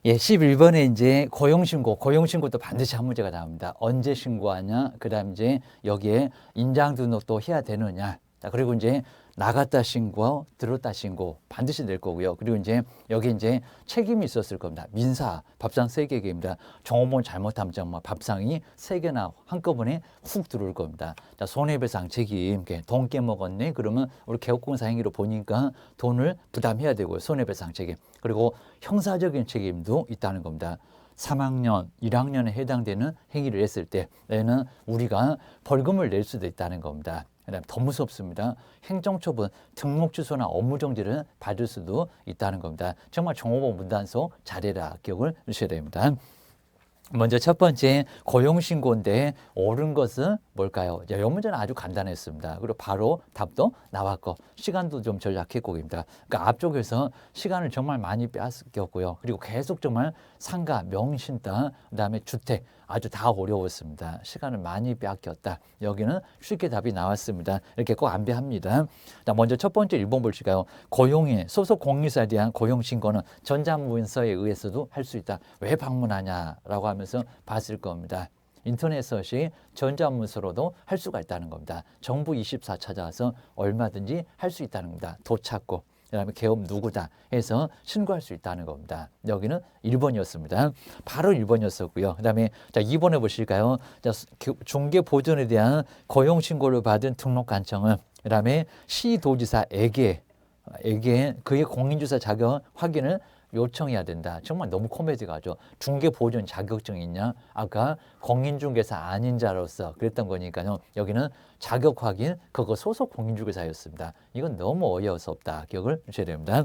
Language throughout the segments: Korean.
예, 11번에 이제 고용신고도 반드시 한 문제가 나옵니다. 언제 신고하냐, 그 다음 이제 여기에 인장등록도 해야 되느냐. 자, 그리고 이제 나갔다 신고, 들었다 신고 반드시 낼 거고요. 그리고 이제 여기 이제 책임이 있었을 겁니다. 민사, 밥상 3개입니다. 종업원 잘못하면 정말 밥상이 3개나 한꺼번에 훅 들어올 겁니다. 자, 손해배상 책임, 돈 깨먹었네. 그러면 우리 개업공사 행위로 보니까 돈을 부담해야 되고요. 손해배상 책임. 그리고 형사적인 책임도 있다는 겁니다. 3학년, 1학년에 해당되는 행위를 했을 때에는 우리가 벌금을 낼 수도 있다는 겁니다. 그다음 더 무섭습니다. 행정처분, 등록 취소나 업무 정지를 받을 수도 있다는 겁니다. 정말 종업원 문단속 잘해라 기억을 주셔야 됩니다. 먼저 첫 번째 고용신고인데 옳은 것은 뭘까요? 이 문제는 아주 간단했습니다. 그리고 바로 답도 나왔고 시간도 좀 절약했고 입니다. 그러니까 앞쪽에서 시간을 정말 많이 뺏겼고요. 그리고 계속 정말 상가, 명신 땅, 그다음에 주택 아주 다 어려웠습니다. 시간을 많이 뺏겼다. 여기는 쉽게 답이 나왔습니다. 이렇게 꼭 안배합니다. 자, 먼저 첫 번째 1번 볼까요? 고용인, 소속 공인사에 대한 고용신고는 전자문서에 의해서도 할 수 있다. 왜 방문하냐라고 하면서 봤을 겁니다. 인터넷 서치 전자문서로도 할 수가 있다는 겁니다. 정부24 찾아와서 얼마든지 할 수 있다는 겁니다. 도 찾고 그다음에 개업 누구다 해서 신고할 수 있다는 겁니다. 여기는 1번이었습니다. 바로 1번이었었고요. 그다음에 자 2번에 보실까요? 자, 중개 보존에 대한 고용 신고를 받은 등록관청은 그다음에 시도지사에게 그의 공인주사 자격 확인을 요청해야 된다. 정말 너무 코미디가 죠. 중개보존 자격증이 있냐? 아까 공인중개사 아닌 자로서 그랬던 거니까요. 여기는 자격 확인, 그거 소속 공인중개사였습니다. 이건 너무 어이없어 없다. 기억을 주셔야 됩니다.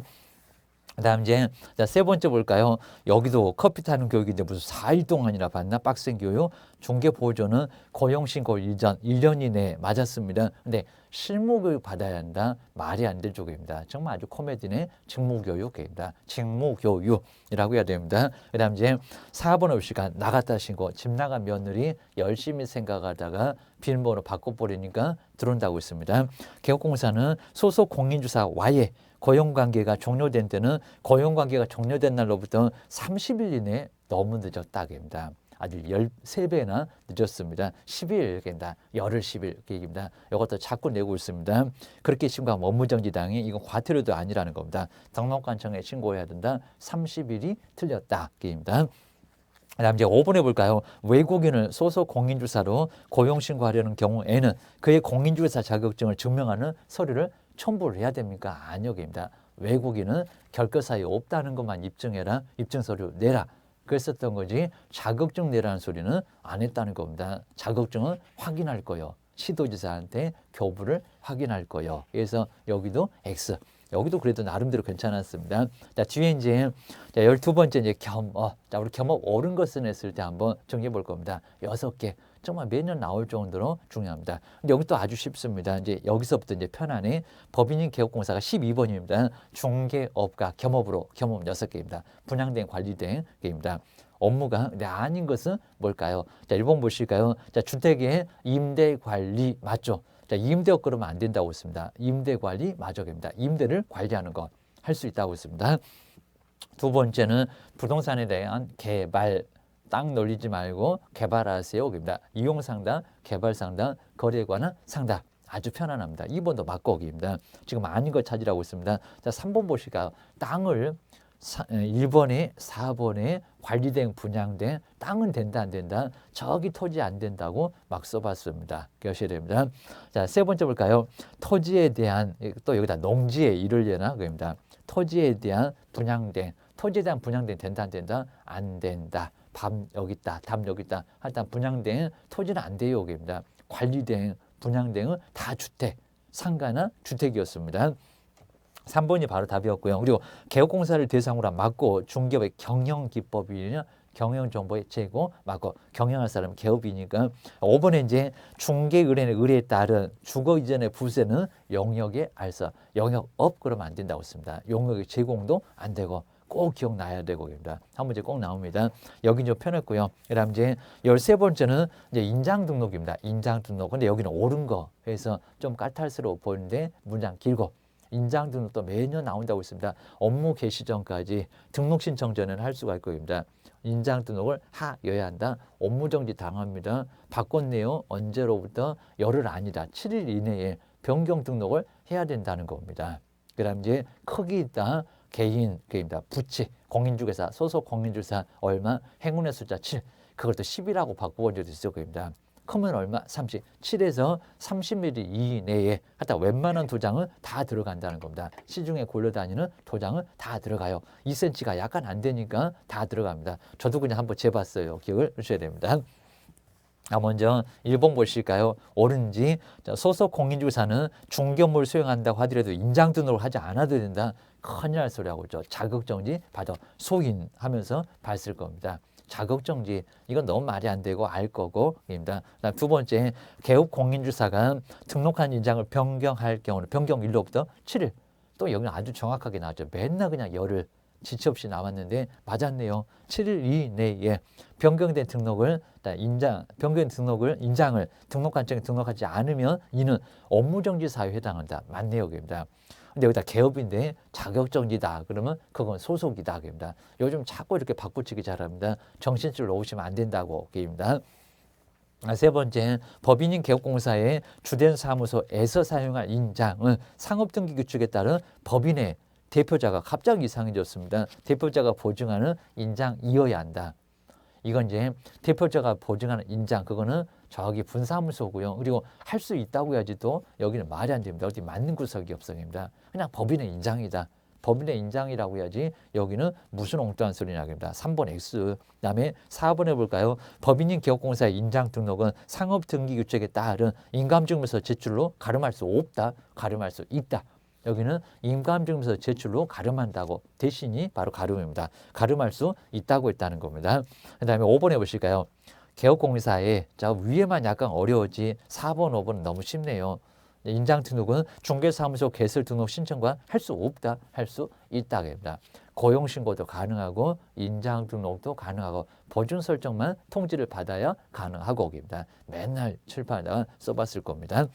그다음 이제 세 번째 볼까요? 여기도 커피 타는 교육인데 무슨 4일 동안이나 받나? 빡센 교육. 중개 보조는 고용신고 1년 이내에 맞았습니다. 근데 실무교육 받아야 한다? 말이 안 될 쪽입니다. 정말 아주 코미디네. 직무교육입니다. 직무교육이라고 해야 됩니다. 그다음 이제 4번 없이가 나갔다 신고. 집 나간 며느리 열심히 생각하다가 비밀번호 바꿔버리니까 들어온다고 있습니다. 개업공사는 소속 공인주사와의 고용관계가 종료된 때는 고용관계가 종료된 날로부터 30일 이내에 너무 늦었다입니다. 아주 13배나 늦었습니다. 10일입니다. 열흘 10일 계획입니다. 이것도 자꾸 내고 있습니다. 그렇게 신고하면 업무정지당해. 이건 과태료도 아니라는 겁니다. 등록관청에 신고해야 된다. 30일이 틀렸다. 계획입니다. 그다음 이제 5번에 볼까요? 외국인을 소속 공인주사로 고용신고하려는 경우에는 그의 공인주사 자격증을 증명하는 서류를 첨부를 해야 됩니까? 아니요, 입니다. 외국인은 결격사유 없다는 것만 입증해라. 입증서류 내라. 그랬었던 거지 자격증 내라는 소리는 안 했다는 겁니다. 자격증은 확인할 거요. 시도지사한테 교부를 확인할 거요. 그래서 여기도 X. 여기도 그래도 나름대로 괜찮았습니다. 자, 뒤에 이제 12번째 이제 겸업. 자, 우리 겸업 옳은 것을 냈을 때 한번 정리해 볼 겁니다. 6개. 정말 매년 나올 정도로 중요합니다. 근데 여기 또 아주 쉽습니다. 이제 여기서부터 이제 편안히 법인인 개업공사가 12번입니다. 중개업과 겸업으로 겸업 6개입니다. 분양된 관리된 게입니다. 업무가 아닌 것은 뭘까요? 자, 1번 보실까요? 자, 주택의 임대 관리 맞죠? 자, 임대업 그러면 안 된다고 했습니다. 임대 관리 맞아입니다. 임대를 관리하는 것 할 수 있다고 했습니다. 두 번째는 부동산에 대한 개발 땅 놀리지 말고 개발하세요. 입니다. 이용 상담, 개발 상담, 거래에 관한 상담. 아주 편안합니다. 2번도 맞고기입니다. 지금 아닌 걸 찾으라고 있습니다. 자, 3번 보실까요? 땅을 1번에 4번에 관리된 분양된 땅은 된다 안 된다. 저기 토지 안 된다고 막 써봤습니다. 기억하셔야 됩니다. 자, 세 번째 볼까요? 토지에 대한 또 여기다 농지에 이르려나 그입니다. 토지에 대한 분양된 된다 안 된다 안 된다. 밤 여기 있다, 담 여기 있다. 하여튼 분양된 토지는 안 돼요, 여기입니다. 관리된 분양된은 다 주택, 상가나 주택이었습니다. 3번이 바로 답이었고요. 그리고 개업공사를 대상으로 한 맞고 중개업의 경영기법이냐 경영정보의 제고 맞고 경영할 사람은 개업이니까 5번에 이제 중개의뢰의 의뢰에 따른 주거 이전의 부세는 영역의 알선, 영역업 그러면 안 된다고 했습니다. 영역의 제공도 안 되고 꼭 기억나야 되고입니다. 한 문제 꼭 나옵니다. 여기 좀 편했고요. 그다음 이제 13번째는 이제 인장 등록입니다. 인장 등록. 근데 여기는 옳은 거. 그래서 좀 까탈스러워 보이는데 문장 길고 인장 등록도 매년 나온다고 있습니다. 업무 개시 전까지 등록 신청 전에는 할 수가 있고 입니다. 인장 등록을 하여야 한다. 업무 정지 당합니다. 바꿨네요. 언제로부터? 열흘 아니다. 7일 이내에 변경 등록을 해야 된다는 겁니다. 그다음 이제 크기 있다. 개인 그입니다. 부치 공인중개사 소속 공인중개사 얼마 행운의 숫자 7 그걸 또 10이라고 바꿔본 적도 있을 겁니다. 크면 얼마? 30. 7에서 30mm 이내에 하여튼 웬만한 도장은 다 들어간다는 겁니다. 시중에 굴러다니는 도장은 다 들어가요. 2cm가 약간 안 되니까 다 들어갑니다. 저도 그냥 한번 재봤어요. 기억을 하셔야 됩니다. 먼저 1번 보실까요? 옳은지 소속 공인중개사는 중개업무를 수행한다고 하더라도 인장 등록을 하지 않아도 된다. 큰일 날 소리하고 있죠. 자격정지 받아 소인하면서 받을 겁니다. 자격정지 이건 너무 말이 안 되고 알 거고입니다. 그다음 두 번째 개업 공인중개사가 등록한 인장을 변경할 경우는 변경일로부터 7일 또 여기는 아주 정확하게 나왔죠. 맨날 그냥 열흘 지체 없이 나왔는데 맞았네요. 7일 이내에 변경된 등록을 변경된 등록을 인장을 등록관청에 등록하지 않으면 이는 업무정지 사유에 해당한다. 맞네요, 여기입니다. 근데 여기다 개업인데 자격정지다. 그러면 그건 소속이다. 그입니다. 요즘 자꾸 이렇게 바꾸치기 잘합니다. 정신줄 놓으시면 안 된다고 입니다. 세 번째, 법인인 개업공사의 주된 사무소에서 사용할 인장은 상업등기 규칙에 따른 법인의 대표자가 갑자기 이상해졌습니다. 대표자가 보증하는 인장이어야 한다. 이건 이제 대표자가 보증하는 인장 그거는 저기 분사무소고요. 그리고 할 수 있다고 해야지 또 여기는 말이 안 됩니다. 어디 맞는 구석이 없어입니다. 그냥 법인의 인장이다. 법인의 인장이라고 해야지 여기는 무슨 엉뚱한 소리냐 합니다. 3번 X. 그다음에 4번 해볼까요? 법인인 개업공사의 인장 등록은 상업등기규칙에 따른 인감증명서 제출로 가름할 수 없다. 가름할 수 있다. 여기는 인감증명서 제출로 가름한다고 대신이 바로 가름입니다. 가름할 수 있다고 했다는 겁니다. 그 다음에 5번 해보실까요? 개업공사에 자 위에만 약간 어려웠지 4번, 5번은 너무 쉽네요. 인장 등록은 중개사무소 개설 등록 신청과 할 수 없다, 할 수 있다 합니다. 고용 신고도 가능하고 인장 등록도 가능하고 보증 설정만 통지를 받아야 가능하고 입니다. 맨날 칠판에다가 써봤을 겁니다.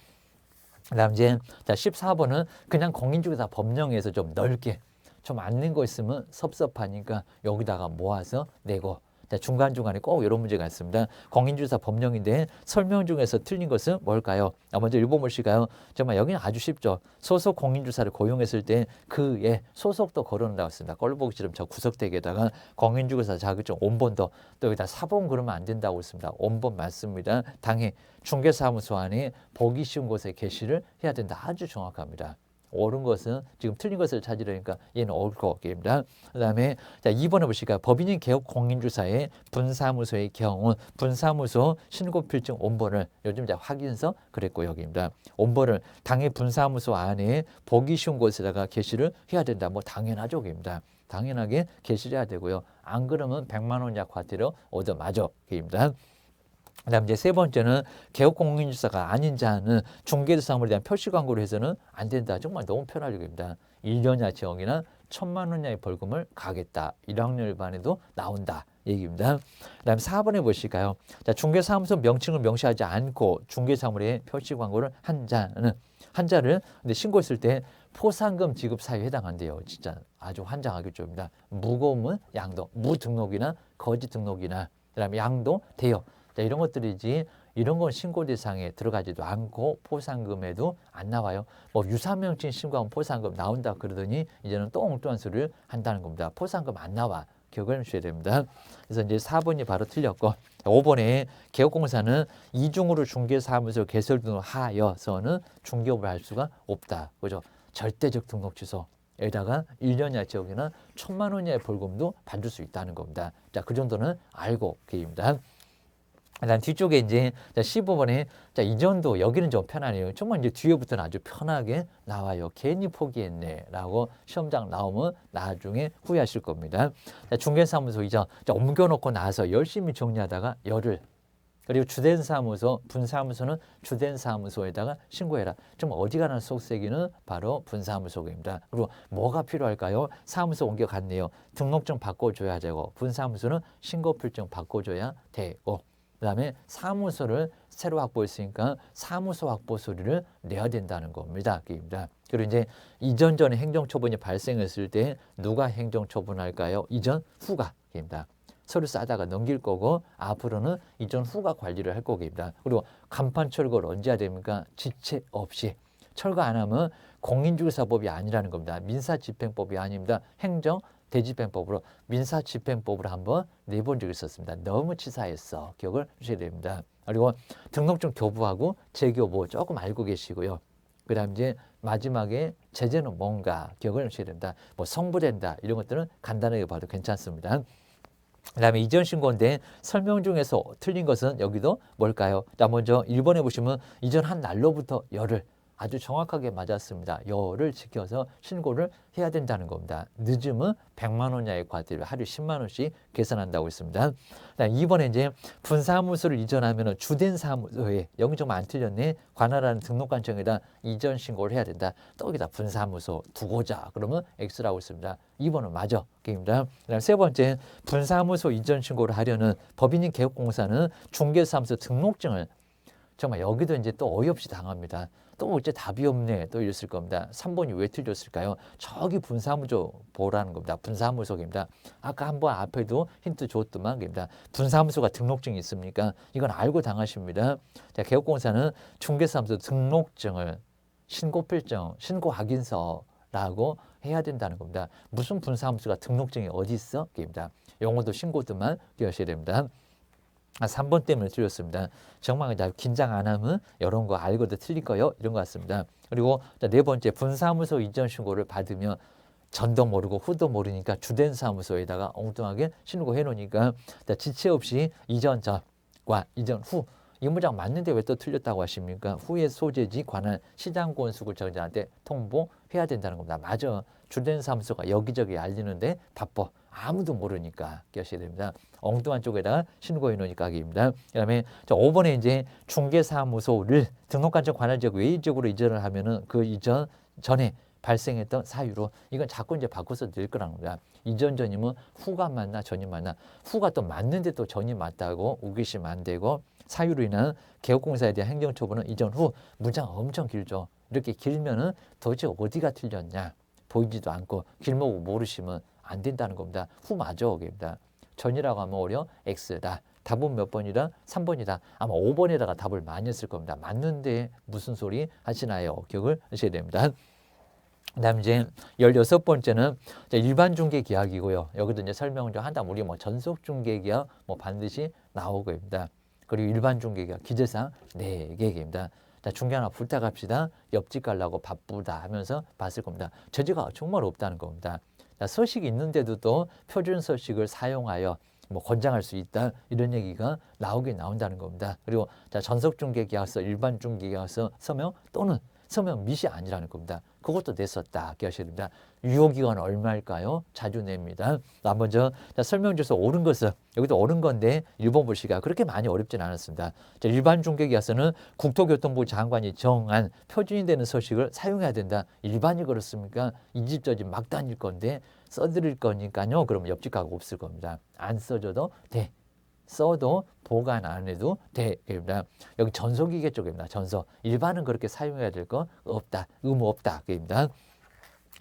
그다음 이제 14번은 그냥 공인중개사 법령에서 좀 넓게 좀 안 낸 거 있으면 섭섭하니까 여기다가 모아서 내고 중간중간에 꼭 이런 문제가 있습니다. 공인중개사 법령인데 설명 중에서 틀린 것은 뭘까요? 먼저 1번 보실까요? 정말 여기는 아주 쉽죠. 소속 공인중개사를 고용했을 때 그의 소속도 걸어놓는다고 했습니다. 꼴보기처럼 저 구석대기에다가 공인중개사 자격증 원본 또 여기다 사본 그러면 안 된다고 했습니다. 원본 맞습니다. 당해 중개사무소 안에 보기 쉬운 곳에 게시를 해야 된다. 아주 정확합니다. 옳은 것은 지금 틀린 것을 찾으려니까 얘는 옳고 입니다. 그다음에 2번에 보실까요? 법인인 개업 공인중개사의 분사무소의 경우 분사무소 신고필증 원본을 요즘 이제 확인서 그랬고 여기입니다. 원본을 당해 분사무소 안에 보기 쉬운 곳에다가 게시를 해야 된다. 뭐 당연하죠, 입니다. 당연하게 게시를 해야 되고요. 안 그러면 100만 원 이하 과태료 얻어맞어 입니다. 그다음 이제 세 번째는 개업 공인중개사가 아닌 자는 중개대상물에 대한 표시 광고를 해서는 안 된다. 정말 너무 편하게 1년 이하 징역이나 1,000만 원 이하의 벌금을 가겠다. 1학년 일반에도 나온다. 얘기입니다. 그다음 4번에 보실까요? 자, 중개사무소 명칭을 명시하지 않고 중개사물에 표시 광고를 한 자를 근데 신고했을 때 포상금 지급 사유에 해당한대요. 진짜 아주 환장하겠죠. 무거우면 양도, 무등록이나 거짓 등록이나 그다음에 양도 대여. 자, 이런 것들이지 이런 건 신고 대상에 들어가지도 않고 포상금에도 안 나와요. 뭐 유사명칭 신고하면 포상금 나온다 그러더니 이제는 또 엉뚱한 소리를 한다는 겁니다. 포상금 안 나와. 기억을 해주셔야 됩니다. 그래서 이제 4번이 바로 틀렸고 5번에 개업공사는 이중으로 중개사무소 개설 등을 하여서는 중개업을 할 수가 없다. 그죠? 절대적 등록 취소. 에다가 1년 이하 징역이나 1,000만 원 이하의 벌금도 받을 수 있다는 겁니다. 자, 그 정도는 알고 계십니다. 그다음 뒤쪽에 이제 15번에 이전도 여기는 좀 편하네요. 정말 이제 뒤에부터는 아주 편하게 나와요. 괜히 포기했네라고 시험장 나오면 나중에 후회하실 겁니다. 중개사무소 이전 옮겨놓고 나서 열심히 정리하다가 열흘. 그리고 주된 사무소, 분사무소는 주된 사무소에다가 신고해라. 좀 어지간한 속세기는 바로 분사무소입니다. 그리고 뭐가 필요할까요? 사무소 옮겨갔네요. 등록증 바꿔줘야 되고 분사무소는 신고필증 바꿔줘야 되고 그다음에 사무소를 새로 확보했으니까 사무소 확보 서류를 내야 된다는 겁니다. 그리고 이제 이전 전에 행정처분이 발생했을 때 누가 행정처분할까요? 이전 후가입니다. 서류 싸다가 넘길 거고 앞으로는 이전 후가 관리를 할 거입니다. 그리고 간판 철거를 언제 해야 됩니까? 지체 없이. 철거 안 하면 공인중개사법이 아니라는 겁니다. 민사집행법이 아닙니다. 행정 대집행법으로 민사집행법으로 한번 내본 적이 있었습니다. 너무 치사했어. 기억을 하셔야 됩니다. 그리고 등록증 교부하고 재교부 조금 알고 계시고요. 그 다음 이제 마지막에 제재는 뭔가 기억을 하셔야 됩니다. 뭐 성부된다 이런 것들은 간단하게 봐도 괜찮습니다. 그 다음에 이전 신고인데 설명 중에서 틀린 것은 여기도 뭘까요? 자, 먼저 1번에 보시면 이전한 날로부터 열흘 아주 정확하게 맞았습니다. 열을 지켜서 신고를 해야 된다는 겁니다. 늦으면 100만 원 이하의 과태료 하루 10만 원씩 계산한다고 했습니다. 2번에 이제 분사무소를 이전하면 주된 사무소에 여기 좀 안 틀렸네. 관할하는 등록관청에다 이전 신고를 해야 된다. 또 여기다 분사무소 두고자 그러면 X라고 했습니다. 2번은 맞아. 게임입니다. 그다음 세 번째 분사무소 이전 신고를 하려는 법인인 개업공사는 중개사무소 등록증을 정말 여기도 이제 또 어이없이 당합니다. 또 어째 답이 없네 또 이랬을 겁니다. 3번이 왜 틀렸을까요? 저기 분사무소 보라는 겁니다. 분사무소입니다. 아까 한번 앞에도 힌트 줬더만 겁니다. 분사무소가 등록증이 있습니까? 이건 알고 당하십니다. 자, 개업공사는 중개사무소 등록증을 신고필정, 신고확인서라고 해야 된다는 겁니다. 무슨 분사무소가 등록증이 어디 있어? 입니다. 영어도 신고도만 기억하셔야 됩니다. 3번 때문에 틀렸습니다. 정말 긴장 안 하면 이런 거 알고도 틀릴 거요. 이런 것 같습니다. 그리고 네 번째 분사무소 이전 신고를 받으면 전도 모르고 후도 모르니까 주된 사무소에다가 엉뚱하게 신고해 놓으니까 지체 없이 이전 전과 이전 후 이 문장 맞는데 왜 또 틀렸다고 하십니까? 후의 소재지 관한 시장권수를 정자한테 통보해야 된다는 겁니다. 맞아. 주된 사무소가 여기저기 알리는데 바빠. 아무도 모르니까 기억하셔야 됩니다. 엉뚱한 쪽에다가 신고해 놓으니까 하기입니다. 그 다음에 5번에 이제 중개사무소를 등록관청 관할 지역 외지역으로 이전을 하면은 그 이전 전에 발생했던 사유로 이건 자꾸 이제 바꿔서 낼 거라는 겁니다. 이전 전이면 후가 맞나 전이 맞나 후가 또 맞는데 또 전이 맞다고 우기시면 안 되고 사유로 인한 개업공사에 대한 행정처분은 이전 후 문장 엄청 길죠. 이렇게 길면은 도대체 어디가 틀렸냐 보이지도 않고 길목을 모르시면 안 된다는 겁니다. 후 맞아 오게입니다. 전이라고 하면 오히려 X다. 답은 몇 번이다? 3번이다. 아마 5번에다가 답을 많이 했을 겁니다. 맞는데 무슨 소리 하시나요? 기억을 하셔야 됩니다. 그 다음 이제 16번째는 일반 중개 계약이고요. 여기도 이제 설명을 좀 한다면 우리 뭐 전속 중개 계약 뭐 반드시 나오고입니다. 그리고 일반 중개 계약 기재사항 4개입니다. 자, 중개 하나 부탁합시다. 옆집 가려고 바쁘다 하면서 봤을 겁니다. 제재가 정말 없다는 겁니다. 자, 서식이 있는데도 또 표준 서식을 사용하여 뭐 권장할 수 있다 이런 얘기가 나오긴 나온다는 겁니다. 그리고 자, 전속 중개 계약서, 일반 중개 계약서 서명 또는 서명 밋이 아니라는 겁니다. 그것도 냈었다 기억하셔야 됩니다. 유효기간 얼마일까요? 자주 냅니다. 먼저 설명 주소 옳은 것은 여기도 옳은 건데 1번 보시가 그렇게 많이 어렵진 않았습니다. 자, 일반 중개계약서는 국토교통부 장관이 정한 표준이 되는 서식을 사용해야 된다. 일반이 그렇습니까? 이 집 저 집 막 다닐 건데 써드릴 거니까요. 그러면 옆집 가고 없을 겁니다. 안 써줘도 돼. 써도 보관 안 해도 돼입니다. 여기 전속이계 쪽입니다. 전속. 일반은 그렇게 사용해야 될 거 없다. 의무 없다. 입니다.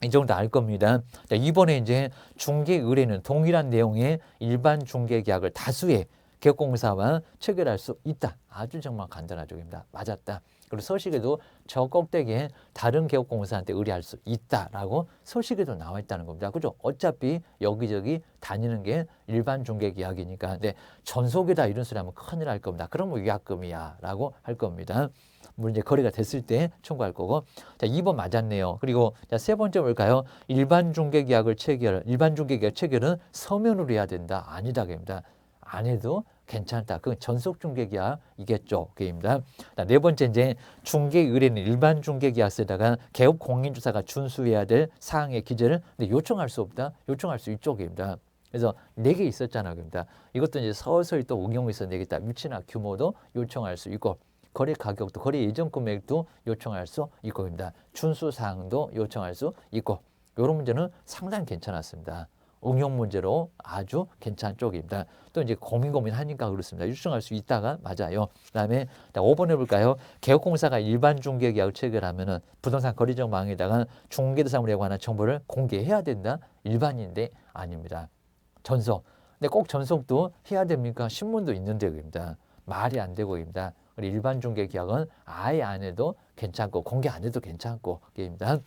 이 정도 알 겁니다. 자, 이번에 이제 중개 의뢰는 동일한 내용의 일반 중개 계약을 다수의 개업공사와 체결할 수 있다. 아주 정말 간단한 쪽입니다. 맞았다. 그리고 서식에도 저 꼭대기에 다른 개업공사한테 의뢰할 수 있다라고 서식에도 나와 있다는 겁니다. 그죠? 어차피 여기저기 다니는 게 일반 중개 계약이니까. 근데 전속이다 이런 소리 하면 큰일 날 겁니다. 그러면 위약금이야 라고 할 겁니다. 물론 이제 거래가 됐을 때 청구할 거고. 자, 2번 맞았네요. 그리고 자, 세 번째 뭘까요? 일반 중개 계약을 일반 중개 계약 체결은 서면으로 해야 된다. 아니다. 그입니다. 안 해도 괜찮다. 그건 전속 중개 계약이겠죠. 그입니다. 자, 네 번째 이제 중개 의뢰는 일반 중개 계약서에다가 개업 공인주사가 준수해야 될 사항의 기재를 근데 요청할 수 없다. 요청할 수 있죠. 그입니다. 그래서 4개 있었잖아요. 그입니다. 이것도 이제 서서히 또 응용해서 내겠다. 위치나 규모도 요청할 수 있고 거래 가격도 거래 예정 금액도 요청할 수 있고입니다. 준수 사항도 요청할 수 있고 이런 문제는 상당히 괜찮았습니다. 응용 문제로 아주 괜찮은 쪽입니다. 또 이제 고민하니까 그렇습니다. 유증할 수 있다가 맞아요. 그다음에 5번 해볼까요? 개업공사가 일반 중개계약을 체결하면은 부동산 거래적 망에다가 중개대상물에 관한 정보를 공개해야 된다. 일반인데 아닙니다. 전속. 근데 꼭 전속도 해야 됩니까? 신문도 있는데 그입니다. 말이 안 되고입니다. 일반 중개계약은 아예 안 해도 괜찮고 공개 안 해도 괜찮고 게임입니다.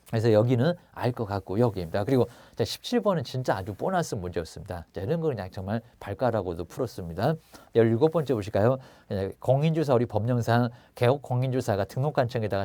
그래서 여기는 알 것 같고 여기입니다. 그리고 17번은 진짜 아주 보너스 문제였습니다. 자, 이런 거 그냥 정말 발가락으로도 풀었습니다. 17번째 보실까요? 공인주사 우리 법령상 개업 공인주사가 등록관청에다가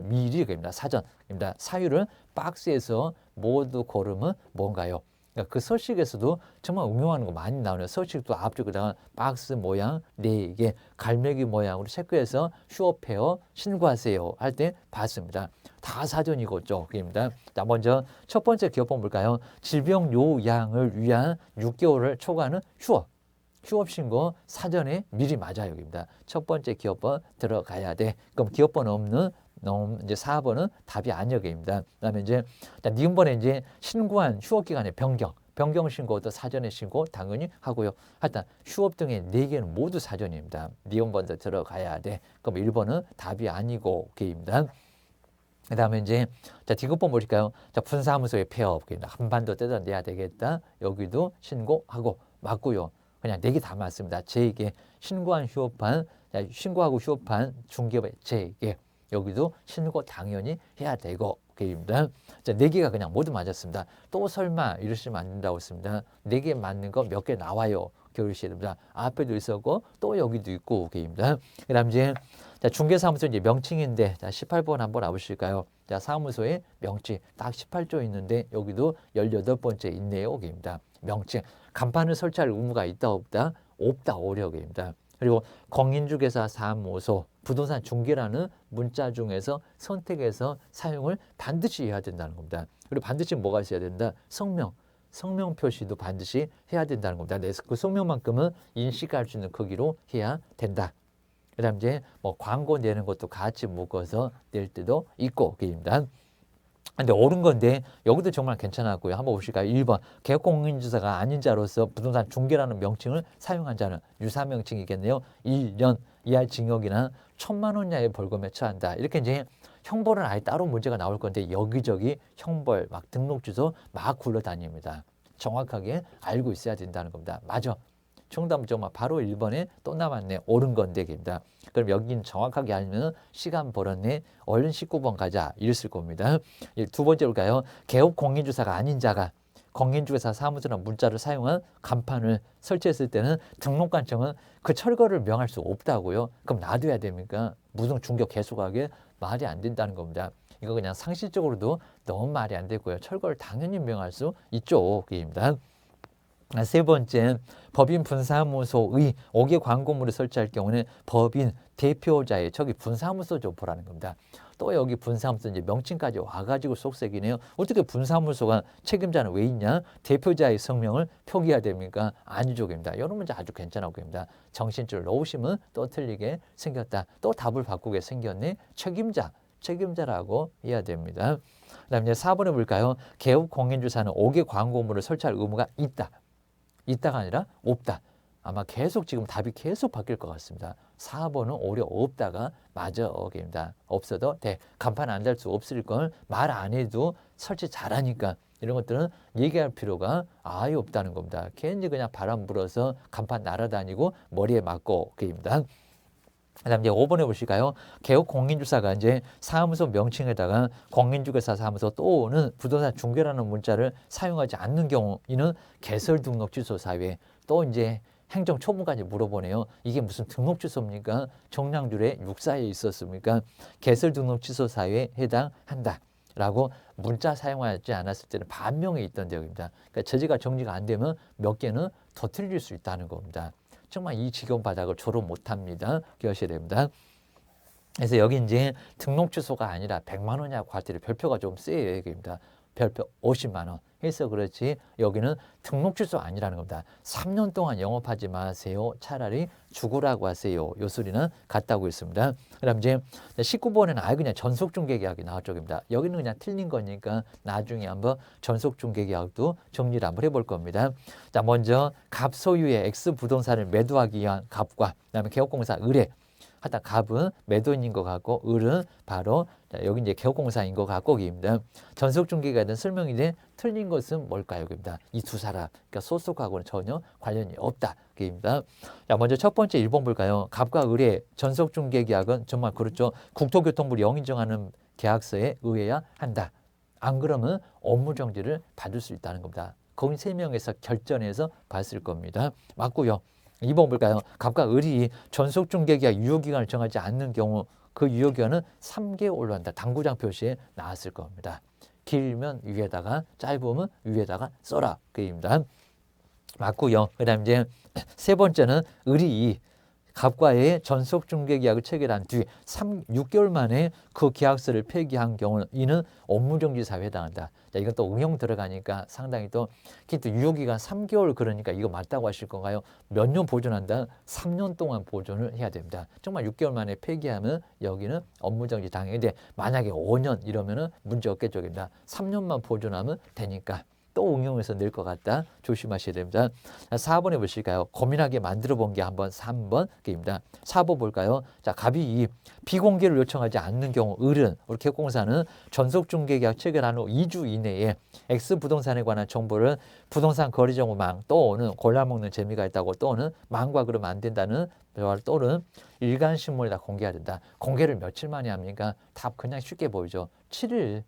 미리 입니다. 사전입니다. 사유를 박스에서 모두 고르면 뭔가요? 그러니까 그 서식에서도 정말 응용하는 거 많이 나오네요. 서식도 앞쪽에다가 박스 모양 4개, 갈매기 모양으로 체크해서 휴업해요, 신고하세요 할 때 봤습니다. 다 사전이고 쪽입니다. 자, 먼저 첫 번째 기업번 볼까요? 질병 요양을 위한 6개월을 초과하는 휴업 신고 사전에 미리 맞아요. 여기입니다. 첫 번째 기업번 들어가야 돼. 그럼 기업번 없는 이제 4번은 답이 아니여입니다. 그다음에 이제 니은번에 이제 신고한 휴업 기간의 변경 신고도 사전에 신고 당연히 하고요. 하여튼 휴업 등의 4개는 모두 사전입니다. 니은번도 들어가야 돼. 그럼 1번은 답이 아니고 오케이입니다. 그다음에 이제 디귿번 보실까요? 분사무소의 폐업 한반도 뜯어내야 되겠다. 여기도 신고하고 맞고요. 그냥 4개 다 맞습니다. 재개 신고한 휴업한 신고하고 휴업한 중개업의 재개 여기도 신고 당연히 해야 되고 오케이입니다. 자, 4개가 그냥 모두 맞았습니다. 또 설마 이러시면 안 된다고 했습니다. 4개 맞는 거 몇 개 나와요. 겨울시에 됩니다. 앞에도 있었고 또 여기도 있고 오케이입니다. 그다음 이제 중개사무소 이제 명칭인데 18번 한번 와보실까요? 자, 사무소의 명칭 딱 18조 있는데 여기도 18번째 있네요. 오케이입니다. 명칭 간판을 설치할 의무가 있다 없다? 없다 어려움입니다. 그리고 공인중개사 사무소 부동산 중개라는 문자 중에서 선택해서 사용을 반드시 해야 된다는 겁니다. 그리고 반드시 뭐가 있어야 된다? 성명 표시도 반드시 해야 된다는 겁니다. 그 성명만큼은 인식할 수 있는 크기로 해야 된다. 그다음 이제 뭐 광고 내는 것도 같이 묶어서 낼 때도 있고 그입니다. 근데 옳은 건데 여기도 정말 괜찮았고요. 한번 보실까요? 1번 개업공인주사가 아닌 자로서 부동산 중개라는 명칭을 사용한 자는 유사 명칭이겠네요. 1년 이하 징역이나 1,000만 원 이하의 벌금에 처한다. 이렇게 이제 형벌은 아예 따로 문제가 나올 건데 여기저기 형벌 막 등록 주소 막 굴러다닙니다. 정확하게 알고 있어야 된다는 겁니다. 맞아. 정답은 정말 바로 1번에 또 남았네. 옳은 건데 입니다. 그럼 여기는 정확하게 알면 시간 벌었네. 얼른 19번 가자. 이랬을 겁니다. 두 번째 볼까요? 개업 공인주사가 아닌 자가 공인중개사 사무소나 문자를 사용한 간판을 설치했을 때는 등록관청은 그 철거를 명할 수 없다고요. 그럼 놔둬야 됩니까? 무슨 중개 계속하게 말이 안 된다는 겁니다. 이거 그냥 상식적으로도 너무 말이 안 되고요. 철거를 당연히 명할 수 있죠. 그입니다. 세 번째, 법인 분사무소의 5개 광고물을 설치할 경우는 법인 대표자의 저기 분사무소 좀 보라는 겁니다. 또 여기 분사무소 이제 명칭까지 와가지고 속색이네요. 어떻게 분사무소가 책임자는 왜 있냐? 대표자의 성명을 표기해야 됩니까? 아니죠입니다. 이런 문제 아주 괜찮아 보입니다. 정신줄 넣으시면 또 틀리게 생겼다. 또 답을 바꾸게 생겼네. 책임자라고 해야 됩니다. 그다음에 이제 4번에 볼까요? 개업 공인주사는 5개 광고물을 설치할 의무가 있다가 아니라 없다. 아마 계속 지금 답이 계속 바뀔 것 같습니다. 4번은 오히려 없다가 맞아 어입니다. 없어도 돼. 간판 안 달 수 없을 걸 말 안 해도 설치 잘하니까 이런 것들은 얘기할 필요가 아예 없다는 겁니다. 괜히 그냥 바람 불어서 간판 날아다니고 머리에 맞고 그입니다. 그다음 이제 5번에 보실까요? 개업 공인주사가 이제 사무소 명칭에다가 공인중개사 사무소 또는 부동산 중개라는 문자를 사용하지 않는 경우에는 개설 등록 취소 사유에 또 이제 행정 초문까지 물어보네요. 이게 무슨 등록 취소입니까? 정량줄에 육사에 있었습니까? 개설 등록 취소 사유에 해당한다라고 문자 사용하지 않았을 때는 반명에 있던 내용입니다. 그러니까 저지가 정리가 안 되면 몇 개는 더 틀릴 수 있다는 겁니다. 정말 이 지경 바닥을 졸업 못합니다. 기억하셔야 됩니다. 그래서 여기 이제 등록 취소가 아니라 100만 원이라고 할 때 별표가 좀 세요. 얘기입니다. 별표 50만 원 해서 그렇지 여기는 등록 취소 아니라는 겁니다. 3년 동안 영업하지 마세요. 차라리 죽으라고 하세요. 요 소리는 같다고 했습니다. 그다음 이제 19번에는 아예 그냥 전속중개계약이 나올 쪽입니다. 여기는 그냥 틀린 거니까 나중에 한번 전속중개계약도 정리를 한번 해볼 겁니다. 자, 먼저 갑 소유의 X 부동산을 매도하기 위한 갑과 그다음에 개업공사 의뢰 하다 갑은 매도인인 것 같고 을은 바로 자, 여기 이제 개업공사인 것 같고 입니다. 전속중개가 된 설명인데 틀린 것은 뭘까요? 입니다. 이 두 사람 그러니까 소속하고는 전혀 관련이 없다. 입니다. 자, 먼저 첫 번째 1번 볼까요? 갑과 을의 전속중개계약은 정말 그렇죠. 국토교통부를 영인정하는 계약서에 의해야 한다. 안 그러면 업무정지를 받을 수 있다는 겁니다. 거긴 3명에서 결전해서 봤을 겁니다. 맞고요. 2번 볼까요? 갑과 을이 전속중개계약 유효기간을 정하지 않는 경우 그 유효기간은 3개월로 한다. 당구장 표시에 나왔을 겁니다. 길면 위에다가 짧으면 위에다가 써라. 그입니다. 맞고요. 그 다음 이제 세 번째는 을이 갑과의 전속중개계약을 체결한 뒤 6개월 만에 그 계약서를 폐기한 경우는 이는 업무정지사유에 해당한다. 자, 이건 또 응용 들어가니까 상당히 또 유효기간 3개월 그러니까 이거 맞다고 하실 건가요? 몇 년 보존한다? 3년 동안 보존을 해야 됩니다. 정말 6개월 만에 폐기하면 여기는 업무정지 당연인데 만약에 5년 이러면은 문제 없겠죠. 3년만 보존하면 되니까. 또 응용해서 낼 것 같다. 조심하셔야 됩니다. 4번에 보실까요? 고민하게 만들어 본 게 한번 3번입니다. 4번 볼까요? 자, 갑이 비공개를 요청하지 않는 경우 을은 우리 개업공사는 전속중개계약 체결한 후 2주 이내에 X부동산에 관한 정보를 부동산 거래정보망 또는 골라먹는 재미가 있다고 또는 망과 그러면 안 된다는 또는 일간신문에다 공개해야 된다. 공개를 며칠 만에 합니까? 답 그냥 쉽게 보이죠. 7일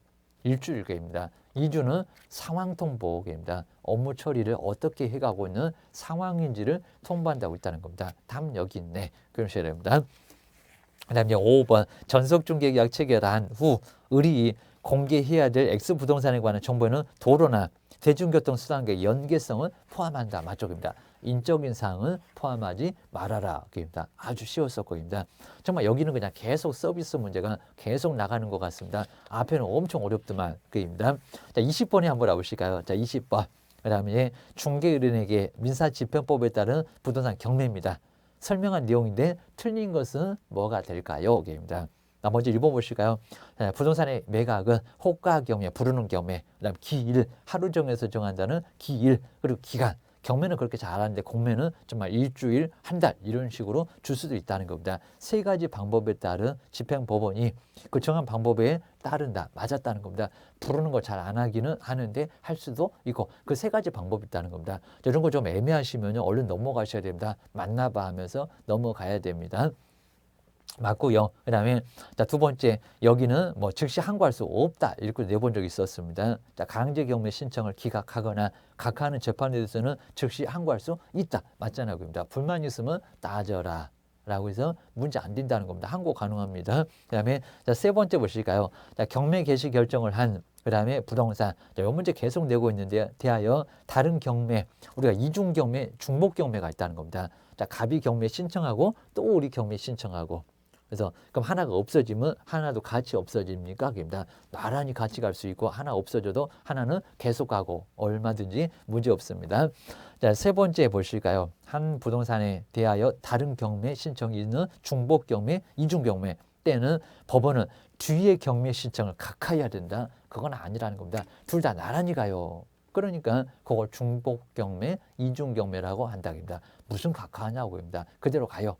일주일계입니다. 2주는 상황 통보계입니다. 업무 처리를 어떻게 해가고 있는 상황인지를 통보한다고 있다는 겁니다. 답 여기 있네. 그러셔야 됩니다. 그 다음에 5번 전속중개계약 체결한 후 을이 공개해야 될 X부동산에 관한 정보는 도로나 대중교통수단과의 연계성을 포함한다. 맞쪽입니다. 인적인 사항은 포함하지 말아라. 입니다. 아주 쉬웠었고입니다. 정말 여기는 그냥 계속 서비스 문제가 계속 나가는 것 같습니다. 앞에는 엄청 어렵더만. 입니다. 자, 20번에 한번 와보실까요? 자, 20번. 그 다음에 중개의뢰인에게 민사집행법에 따른 부동산 경매입니다. 설명한 내용인데 틀린 것은 뭐가 될까요? 입니다. 먼저 1번 보실까요? 부동산의 매각은 호가 경매, 부르는 경매, 그다음 기일, 하루 정해서 정한다는 기일, 그리고 기간. 경매는 그렇게 잘하는데 공매는 정말 일주일, 한 달 이런 식으로 줄 수도 있다는 겁니다. 세 가지 방법에 따른 집행법원이 그 정한 방법에 따른다, 맞았다는 겁니다. 부르는 거 잘 안 하기는 하는데 할 수도 있고 그 세 가지 방법이 있다는 겁니다. 이런 거 좀 애매하시면 얼른 넘어가셔야 됩니다. 맞나봐 하면서 넘어가야 됩니다. 맞고요. 그 다음에 두 번째 여기는 뭐 즉시 항고할 수 없다 이렇게 내본 적이 있었습니다. 자, 강제경매 신청을 기각하거나 각하하는 재판에 대해서는 즉시 항고할 수 있다. 맞잖아요. 그럽니다. 불만 있으면 따져라. 라고 해서 문제 안 된다는 겁니다. 항고 가능합니다. 그 다음에 세 번째 보실까요? 자, 경매 개시 결정을 한 그 다음에 부동산. 자, 이 문제 계속 내고 있는데 대하여 다른 경매 우리가 이중 경매, 중복 경매가 있다는 겁니다. 자, 갑이 경매 신청하고 또 우리 경매 신청하고 그래서 그럼 하나가 없어지면 하나도 같이 없어집니까? 그럽니다. 나란히 같이 갈 수 있고 하나 없어져도 하나는 계속 가고 얼마든지 문제 없습니다. 자, 세 번째 보실까요? 한 부동산에 대하여 다른 경매 신청이 있는 중복 경매, 이중 경매 때는 법원은 뒤에 경매 신청을 각하해야 된다. 그건 아니라는 겁니다. 둘 다 나란히 가요. 그러니까 그걸 중복 경매, 이중 경매라고 한다입니다. 무슨 각하하냐고 합니다. 그대로 가요.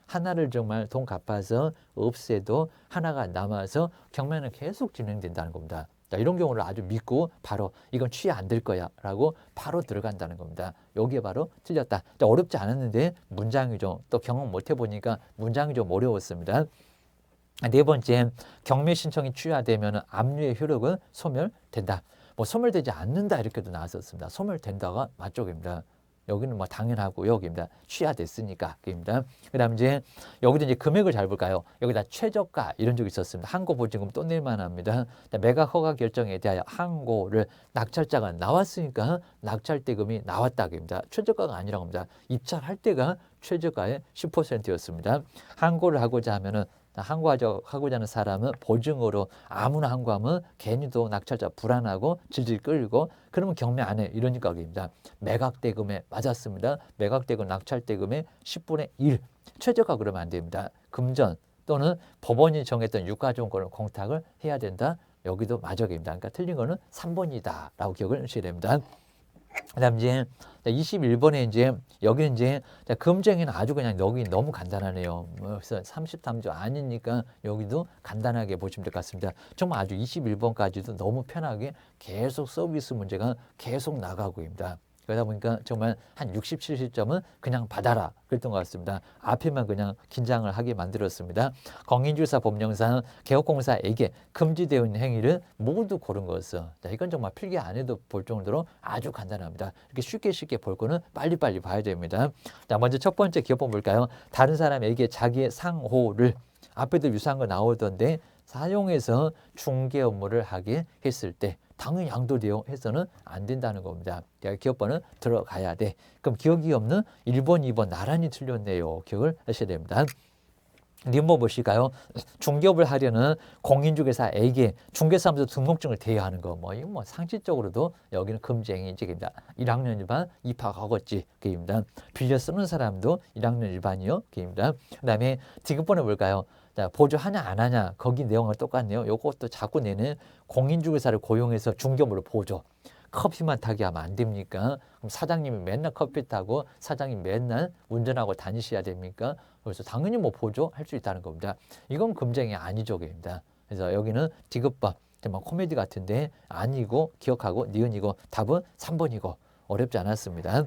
하나를 정말 돈 갚아서 없애도 하나가 남아서 경매는 계속 진행된다는 겁니다. 자, 이런 경우를 아주 믿고 바로 이건 취해 안 될 거야 라고 바로 들어간다는 겁니다. 여기에 바로 틀렸다. 자, 어렵지 않았는데 문장이 좀 또 경험 못 해보니까 문장이 좀 어려웠습니다. 네 번째, 경매 신청이 취하되면 압류의 효력은 소멸된다. 뭐 소멸되지 않는다 이렇게도 나왔었습니다. 소멸된다가 맞쪽입니다. 여기는 뭐 당연하고 여기입니다. 취하됐으니까 입니다. 그다음 이제 여기도 이제 금액을 잘 볼까요? 여기다 최저가 이런 적이 있었습니다. 항고 보증금 또 낼만 합니다. 매각 허가 결정에 대하여 항고를 낙찰자가 나왔으니까 낙찰대금이 나왔다 입니다. 최저가가 아니라고 합니다. 입찰할 때가 최저가의 10%였습니다. 항고를 하고자 하면은 항고하고자 하는 사람은 보증으로 아무나 항고하면 괜히 또 낙찰자 불안하고 질질 끌고 그러면 경매 안 해. 이러니까 여기입니다. 매각대금에 맞았습니다. 매각대금 낙찰대금의 10분의 1 최저가 그러면 안 됩니다. 금전 또는 법원이 정했던 유가종권을 공탁을 해야 된다. 여기도 마적입니다. 그러니까 틀린 거는 3번이다 라고 기억을 하셔야 됩니다. 그다음 이제 21번에 이제 여기는 이제 금쟁이는 아주 그냥 여기 너무 간단하네요. 그래서 33조 아니니까 여기도 간단하게 보시면 될 것 같습니다. 정말 아주 21번까지도 너무 편하게 계속 서비스 문제가 계속 나가고입니다. 그러다 보니까 정말 한 60, 70점은 그냥 받아라 그랬던 것 같습니다. 앞에만 그냥 긴장을 하게 만들었습니다. 공인중개사 법령상 개업공사에게 금지되어 있는 행위를 모두 고른 것은 이건 정말 필기 안 해도 볼 정도로 아주 간단합니다. 이렇게 쉽게 볼 거는 빨리빨리 봐야 됩니다. 자, 먼저 첫 번째 기업법 볼까요? 다른 사람에게 자기의 상호를 앞에도 유사한 거 나오던데 사용해서 중개 업무를 하게 했을 때 당연히 양도되어 해서는 안 된다는 겁니다. 기업번은 들어가야 돼. 그럼 기억이 없는 1번, 2번 나란히 틀렸네요. 기억을 하셔야 됩니다. 리모 보실까요? 중개업을 하려는 공인중개사에게 중개사무소 등록증을 대여하는 거. 이거 상식적으로도 여기는 금지행위입니다. 1학년 일반 입학하겠지. 그입니다. 빌려 쓰는 사람도 1학년 일반이요. 그입니다. 그다음에 디귿번에 볼까요? 자, 보조하냐 안 하냐 거기 내용은 똑같네요. 요것도 자꾸 내는 공인중개사를 고용해서 중개업으로 보조. 커피만 타게 하면 안 됩니까? 그럼 사장님이 맨날 커피 타고 사장님 맨날 운전하고 다니셔야 됩니까? 그래서 당연히 보조할 수 있다는 겁니다. 이건 금쟁이 아니죠, 입니다. 그래서 여기는 디귿법, 정말 코미디 같은데 아니고 기억하고 니은이고 답은 3번이고 어렵지 않았습니다.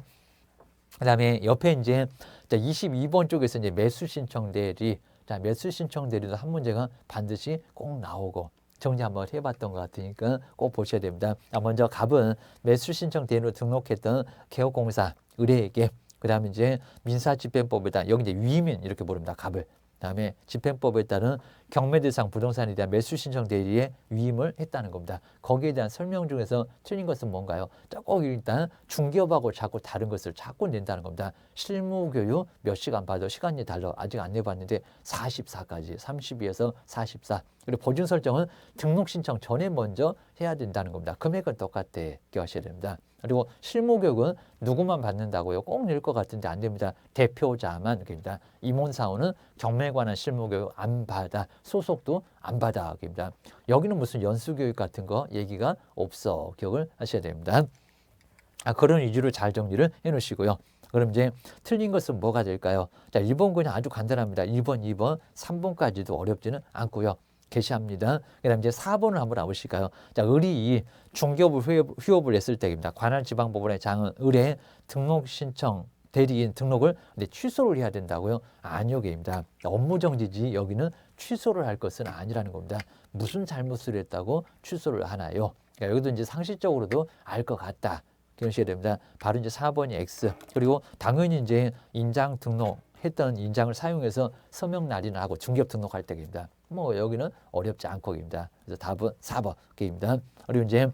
그다음에 옆에 이제 22번 쪽에서 이제 매수 신청 대리, 자 매수 신청 대리도 한 문제가 반드시 꼭 나오고. 정리 한번 해봤던 것 같으니까 꼭 보셔야 됩니다. 먼저 갑은 매수 신청 대리로 등록했던 개업공사 의뢰에게 그 다음에 이제 민사집행법에 따른 여기 이제 위임인 이렇게 부릅니다. 갑을. 그다음에 집행법에 따른 경매 대상 부동산에 대한 매수 신청 대리에 위임을 했다는 겁니다. 거기에 대한 설명 중에서 틀린 것은 뭔가요? 꼭 일단 중개업하고 자꾸 다른 것을 자꾸 낸다는 겁니다. 실무교육 몇 시간 봐도 시간이 달라. 아직 안 내봤는데 44까지 32에서 44. 그리고 보증 설정은 등록 신청 전에 먼저 해야 된다는 겁니다. 금액은 똑같아. 기억하셔야 됩니다. 그리고 실무교육은 누구만 받는다고요? 꼭 낼 것 같은데 안 됩니다. 대표자만 됩니다. 임원사원은 경매에 관한 실무교육 안 받아. 소속도 안 받아. 됩니다. 여기는 무슨 연수교육 같은 거 얘기가 없어. 기억을 하셔야 됩니다. 그런 위주로 잘 정리를 해 놓으시고요. 그럼 이제 틀린 것은 뭐가 될까요? 자, 1번 그냥 아주 간단합니다. 1번, 2번, 3번까지도 어렵지는 않고요. 게시합니다. 그다음 이제 4번을 한번 알아보실까요? 자, 을이 중개업을 휴업을 했을 때입니다. 관할지방법원의 장은 을의 등록 신청 대리인 등록을 취소를 해야 된다고요? 아니요, 게입니다. 업무정지지 여기는 취소를 할 것은 아니라는 겁니다. 무슨 잘못을 했다고 취소를 하나요? 그러니까 여기도 이제 상식적으로도 알 것 같다. 기억하셔야 됩니다. 바로 이제 4번이 X. 그리고 당연히 이제 인장 등록 했던 인장을 사용해서 서명 날인을 하고 중개업 등록할 때입니다. 여기는 어렵지 않고입니다. 그래서 답은 4번입니다. 그리고 이제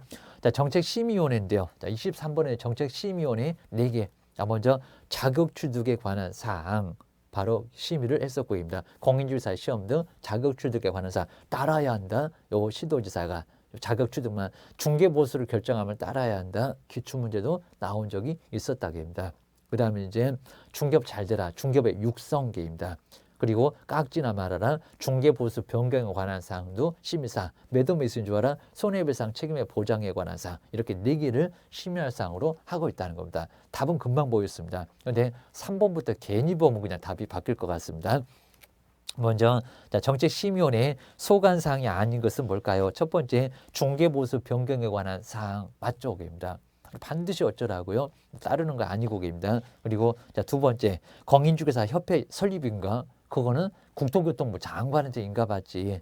정책심의위원회인데요. 23번에 정책심의위원회 4개. 먼저 자격 취득에 관한 사항 바로 심의를 했었고입니다. 공인중개사 시험 등 자격 취득에 관한 사항 따라야 한다. 요 시도지사가 자격 취득만 중개보수를 결정하면 따라야 한다. 기출문제도 나온 적이 있었다고합니다. 그 다음에 이제 중개업 잘 되라. 중개업의 육성계입니다. 그리고 깍지나 말아라. 중개보수 변경에 관한 사항도 심의사항. 매도 매수인 줄 알아. 손해배상 책임의 보장에 관한 사항. 이렇게 4개를 심의할 사항으로 하고 있다는 겁니다. 답은 금방 보였습니다. 그런데 3번부터 괜히 보면 그냥 답이 바뀔 것 같습니다. 먼저 정책심의원의 소관사항이 아닌 것은 뭘까요? 첫 번째 중개보수 변경에 관한 사항 맞죠? 입니다. 반드시 어쩌라고요? 따르는 거 아니고 입니다. 그리고 두 번째 공인중개사 협회 설립인가? 그거는 국토교통부 장관한테 인가받지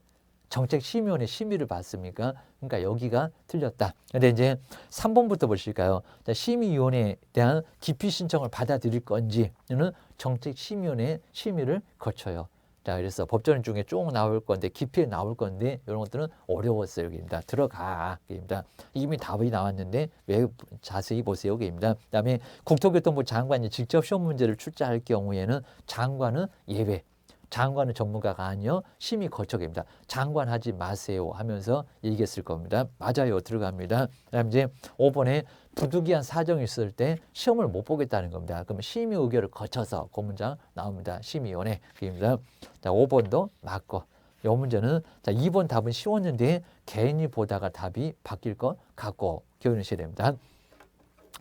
정책심의원의 심의를 받습니까? 그러니까 여기가 틀렸다. 근데 이제 3번부터 보실까요? 심의위원회에 대한 기피 신청을 받아들일 건지는 정책심의원의 심의를 거쳐요. 자, 그래서 법전 중에 쭉 나올 건데 기피에 나올 건데 이런 것들은 어려웠어요. 여기입니다. 들어가. 여기입니다. 이미 답이 나왔는데 왜 자세히 보세요. 여기입니다. 그다음에 국토교통부 장관이 직접 시험 문제를 출제할 경우에는 장관은 예외. 장관은 전문가가 아니요 심의 거쳐입니다. 장관 하지 마세요 하면서 얘기했을 겁니다. 맞아요. 들어갑니다. 그다음 이제 5번에 부득이한 사정이 있을 때 시험을 못 보겠다는 겁니다. 그러면 심의 의결을 거쳐서 그 문장 나옵니다. 심의위원회 그입니다. 자, 5번도 맞고 이 문제는 자 2번 답은 쉬웠는데 괜히 보다가 답이 바뀔 것 같고 기억하셔야 됩니다.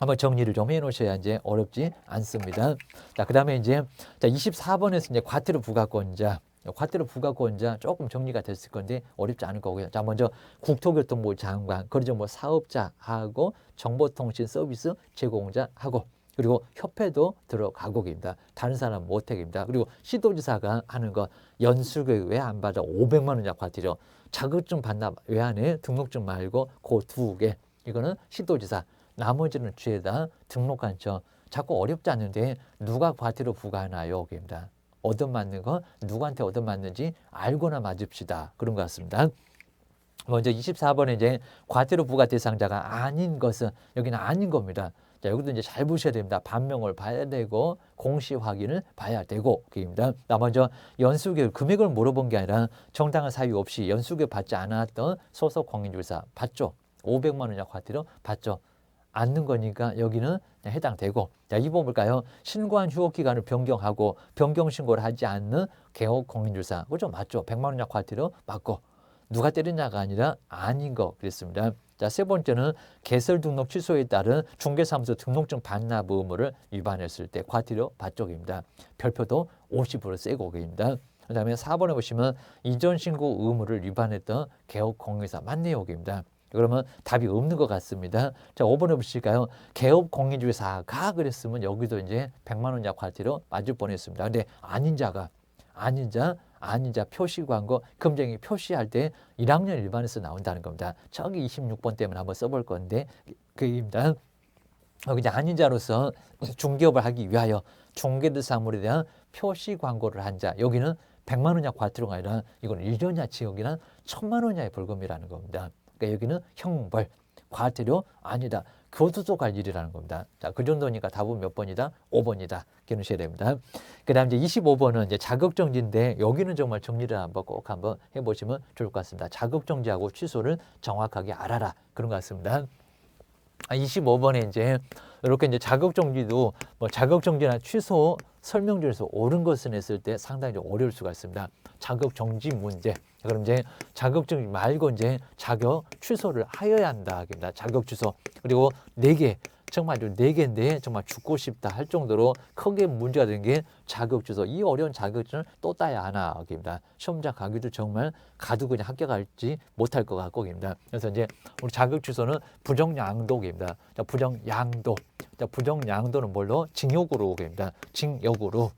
한번 정리를 좀 해놓으셔야 이제 어렵지 않습니다. 자, 그 다음에 이제 자 24번에서 이제 과태료 부과권자. 과태료 부과권자 조금 정리가 됐을 건데 어렵지 않을 거고요. 자, 먼저 국토교통부 장관, 그리고 뭐 사업자하고 정보통신 서비스 제공자하고 그리고 협회도 들어가고입니다. 다른 사람 못택입니다. 그리고 시도지사가 하는 거 연수교육 왜 안 받아 500만 원이냐 과태료. 자격증 반납 왜 안 해? 등록증 말고 그 두 개. 이거는 시도지사. 나머지는 죄다 등록한처. 자꾸 어렵지 않은데 누가 과태료 부과하나요? 입니다. 얻어맞는 거 누구한테 얻어맞는지 알고나 맞읍시다. 그런 것 같습니다. 먼저 24번에 이제 과태료 부과 대상자가 아닌 것은 여기는 아닌 겁니다. 자, 여기도 이제 잘 보셔야 됩니다. 반명을 봐야 되고 공시 확인을 봐야 되고 그입니다. 먼저 연수교육 금액을 물어본 게 아니라 정당한 사유 없이 연수교육 받지 않았던 소속 공인중개사 받죠. 500만 원이나 과태료 받죠. 않는 거니까 여기는 해당되고. 자, 2번 볼까요? 신고한 휴업 기간을 변경하고 변경 신고를 하지 않는 개업 공인중개사. 그죠? 맞죠? 100만 원이나 과태료 맞고. 누가 때리냐가 아니라 아닌 거 그랬습니다. 자, 세 번째는 개설 등록 취소에 따른 중개사무소 등록증 반납 의무를 위반했을 때 과태료 받쪽입니다. 별표도 50으로 세고 입니다. 그 다음에 4번에 보시면 이전 신고 의무를 위반했던 개업 공인중개사 맞네요 입니다. 그러면 답이 없는 것 같습니다. 자, 5번에 보실까요? 개업 공인중개사가 그랬으면 여기도 이제 100만 원 이하 과태료 맞을 뻔했습니다. 근데 아닌 자가 아닌 자 표시 광고 금쟁이 표시할 때 1학년 일반에서 나온다는 겁니다. 저기 26번 때문에 한번 써볼 건데 그입니다. 여기 이제 아닌 자로서 중개업을 하기 위하여 중개대사물에 대한 표시 광고를 한 자. 여기는 100만 원 이하 과태료가 아니라 이건 1년 이하 징역이나 1000만 원 이하의 벌금이라는 겁니다. 그러니까 여기는 형벌, 과태료 아니다. 교도소 갈 일이라는 겁니다. 자, 그 정도니까 답은 몇 번이다? 5번이다. 기억하셔야 됩니다. 그 다음 이제 25번은 이제 자격정지인데 여기는 정말 정리를 한번 꼭 한번 해보시면 좋을 것 같습니다. 자격정지하고 취소를 정확하게 알아라. 그런 것 같습니다. 25번에 이제 이렇게 이제 자격정지도 뭐 자격정지나 취소 설명조에서 옳은 것을 냈을 때 상당히 좀 어려울 수가 있습니다. 자격정지 문제. 그럼 이제 자격정지 말고 이제 자격 취소를 하여야 한다. 자격 취소. 그리고 4개. 정말 4개인데 정말 죽고 싶다 할 정도로 크게 문제가 된 게 자격 취소. 이 어려운 자격증을 또 따야 하나. 시험장 가기도 정말 가도 그냥 합격할지 못할 것 같고. 그래서 이제 우리 자격 취소는 부정양도입니다. 부정양도. 부정양도는 뭘로? 징역으로 오게입니다. 징역으로.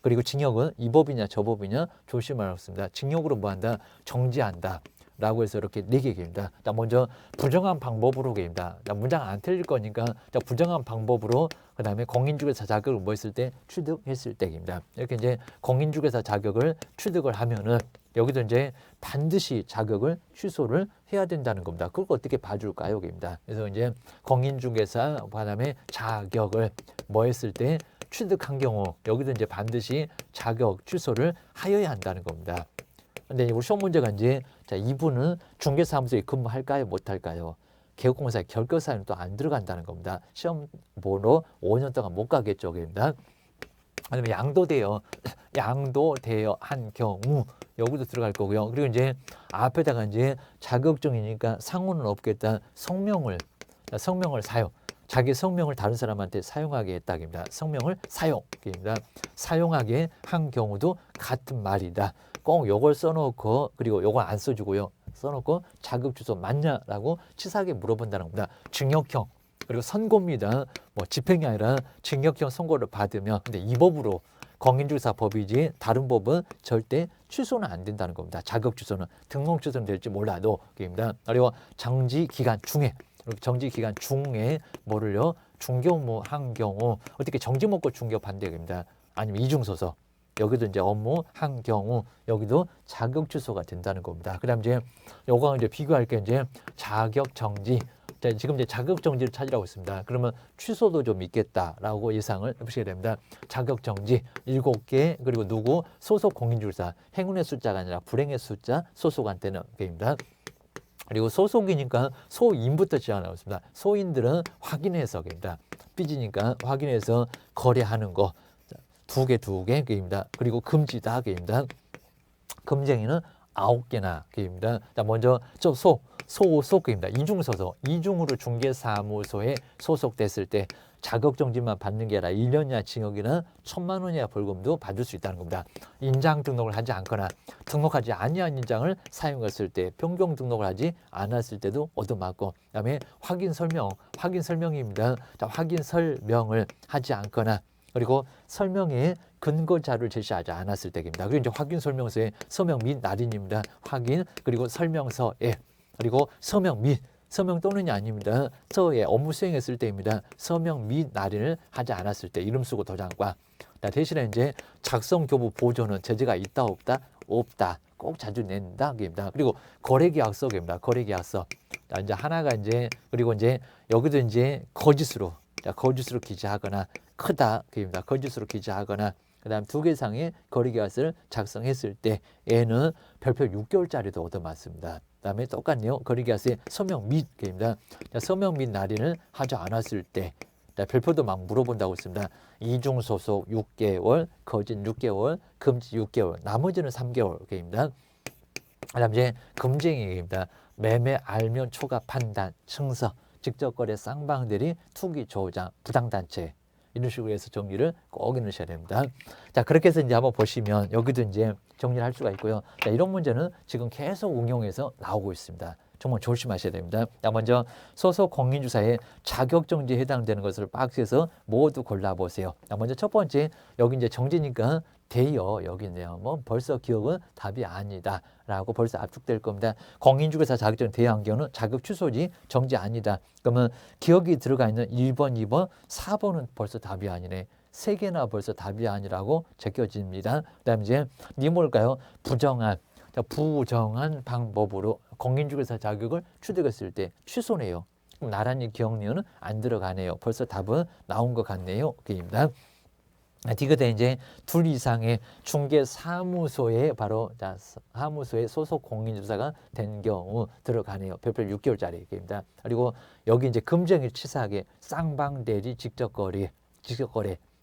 그리고 징역은 이 법이냐 저 법이냐 조심하겠습니다. 징역으로 뭐 한다? 정지한다. 라고 해서 이렇게 4개입니다. 먼저 부정한 방법으로 개입니다. 문장 안 틀릴 거니까 부정한 방법으로 그 다음에 공인중개사 자격을 뭐 했을 때 취득했을 때입니다. 이렇게 이제 공인중개사 자격을 취득을 하면은 여기도 이제 반드시 자격을 취소를 해야 된다는 겁니다. 그걸 어떻게 봐줄까요? 입니다. 그래서 이제 공인중개사 그다음에 자격을 뭐 했을 때 취득한 경우 여기도 이제 반드시 자격 취소를 하여야 한다는 겁니다. 근데 우리 시험 문제가 이제 자, 이분은 중개사무소에 근무할까요? 못할까요? 개업공사의 결격사유는 또 안 들어간다는 겁니다. 시험 보러 5년 동안 못 가겠죠. 입니다. 아니면 양도되어 한 경우 여기도 들어갈 거고요. 그리고 이제 앞에다가 이제 자격증이니까 상호는 없겠다. 성명을 사용. 자기 성명을 다른 사람한테 사용하게 했다입니다. 성명을 사용입니다. 사용하게 한 경우도 같은 말이다. 꼭 요걸 써놓고 그리고 요걸 안 써주고요. 써놓고 자격 취소 맞냐라고 치사하게 물어본다는 겁니다. 징역형 그리고 선고입니다. 뭐 집행이 아니라 징역형 선고를 받으면 근데 이 법으로 공인중개사 법이지 다른 법은 절대 취소는 안 된다는 겁니다. 자격 취소는 등록 취소는 될지 몰라도 입니다. 그리고 정지 기간 중에 정지 기간 중에 뭐를요? 중개업무한 경우 어떻게 정지 먹고 중개업 반대입니다. 아니면 이중소서 여기도 이제 업무 한 경우 여기도 자격 취소가 된다는 겁니다. 그다음 이제 요거 이제 비교할 게 이제 자격 정지 자, 지금 이제 자격정지를 찾으라고 있습니다. 그러면 취소도 좀 있겠다라고 예상을 해보시게 됩니다. 자격정지 7개, 그리고 누구? 소속 공인중개사. 행운의 숫자가 아니라 불행의 숫자, 소속한테는 게임입니다. 그리고 소속이니까 소인부터 시작하고 있습니다. 소인들은 확인해서 게임입니다. 삐지니까 확인해서 거래하는 거. 두 개 게임입니다. 그리고 금지다 게임입니다. 금쟁이는 9개나 게임입니다. 자, 먼저 소속입니다. 이중소속, 이중으로 중개사무소에 소속됐을 때 자격정지만 받는 게 아니라 1년 이하 징역이나 1,000만 원 이하 벌금도 받을 수 있다는 겁니다. 인장 등록을 하지 않거나 등록하지 아니한 인장을 사용했을 때, 변경 등록을 하지 않았을 때도 얻어맞고, 그다음에 확인 설명입니다. 자, 확인 설명을 하지 않거나, 그리고 설명에 근거 자료를 제시하지 않았을 때입니다. 그리고 이제 확인 설명서에 서명 및 날인입니다. 확인, 그리고 설명서에, 그리고 서명 또는이 아닙니다. 서에 업무 수행했을 때입니다. 서명 및 날인을 하지 않았을 때, 이름 쓰고 도장과. 대신에 이제 작성 교부 보조는 제재가 있다 없다 꼭 자주 낸다입니다. 그리고 거래계약서입니다. 거래계약서. 자, 이제 하나가 이제, 그리고 이제 여기도 이제 거짓으로 기재하거나 크다입니다. 거짓으로 기재하거나, 그다음 2개 이상의 거래계약서를 작성했을 때 얘는 별표 6개월짜리도 얻어맞습니다. 그다음에 똑같네요. 거래계약서에 서명 및입니다. 서명 및 날인을 하지 않았을 때, 별표도 막 물어본다고 했습니다. 이중 소속 6개월, 거짓 6개월, 금지 6개월, 나머지는 3개월입니다. 그다음 이제 금쟁이입니다. 매매 알면 초과 판단, 증서, 직접거래 쌍방대리, 투기 조장, 부당단체, 이런 식으로 해서 정리를 꼭 해놓으셔야 됩니다. 자, 그렇게 해서 이제 한번 보시면 여기도 이제 정리를 할 수가 있고요. 자, 이런 문제는 지금 계속 응용해서 나오고 있습니다. 정말 조심하셔야 됩니다. 자, 먼저 소속 공인중개사의 자격정지에 해당되는 것을 박스에서 모두 골라보세요. 자, 먼저 첫 번째, 여기 이제 정지니까 대여 여기 있네요. 뭐 벌써 기억은 답이 아니다 라고 벌써 압축될 겁니다. 공인중개사 자격증 대여한 경우는 자격 취소지 정지 아니다. 그러면 기억이 들어가 있는 1번, 2번, 4번은 벌써 답이 아니네. 3개나 벌써 답이 아니라고 제껴집니다. 그 다음에 이제 뭘까요? 부정한 방법으로 공인중개사 자격을 취득했을 때 취소네요. 그럼 나란히 기억리어는 안 들어가네요. 벌써 답은 나온 것 같네요. 그입니다. 디귿에 이제 2 이상의 중개사무소에 바로 사무소에 소속 공인중개사가 된 경우 들어가네요. 별표 6개월짜리입니다. 그리고 여기 이제 금쟁이 치사하게 쌍방대리 직접거래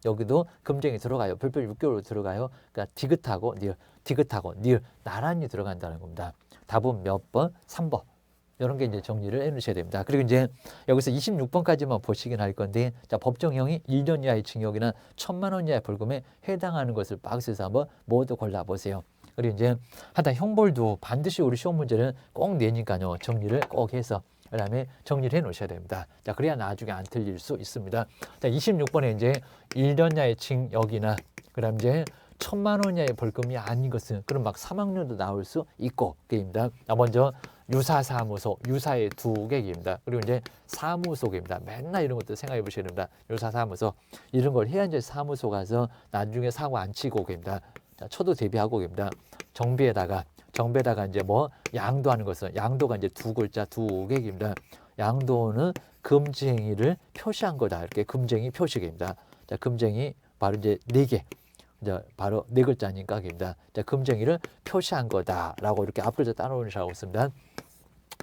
여기도 금쟁이 들어가요. 별표 6개월로 들어가요. 그러니까 디귿하고 니을 나란히 들어간다는 겁니다. 답은 몇 번? 3번. 이런 게 이제 정리를 해놓으셔야 됩니다. 그리고 이제 여기서 26번까지만 보시긴 할 건데, 자, 법정형이 1년 이하의 징역이나 1,000만 원 이하의 벌금에 해당하는 것을 박스에서 한번 모두 골라보세요. 그리고 이제 하여튼 형벌도 반드시 우리 시험 문제는 꼭 내니까요. 정리를 꼭 해서 그다음에 정리를 해 놓으셔야 됩니다. 자, 그래야 나중에 안 틀릴 수 있습니다. 자, 26번에 이제 1년 이하의 징역이나 그다음 이제 1,000만 원 이하의 벌금이 아닌 것은 그럼 막 3학년도 나올 수 있고 게임입니다. 먼저 유사사무소, 유사의 2개입니다. 그리고 이제 사무소입니다. 맨날 이런 것도 생각해 보셔야 됩니다. 유사사무소 이런 걸 해야 이제 사무소 가서 나중에 사고 안 치고 게임입니다. 자, 초도 대비하고 게임입니다. 정비에다가 이제 뭐 양도하는 것은 양도가 이제 2글자 2개입니다. 양도는 금쟁이를 표시한 거다. 이렇게 금쟁이 표시입니다. 자, 금쟁이 바로 이제 4개. 이제 바로 4글자니까 입니다. 자, 금쟁이를 표시한 거다라고 이렇게 앞글자 따놓으시라고 있습니다.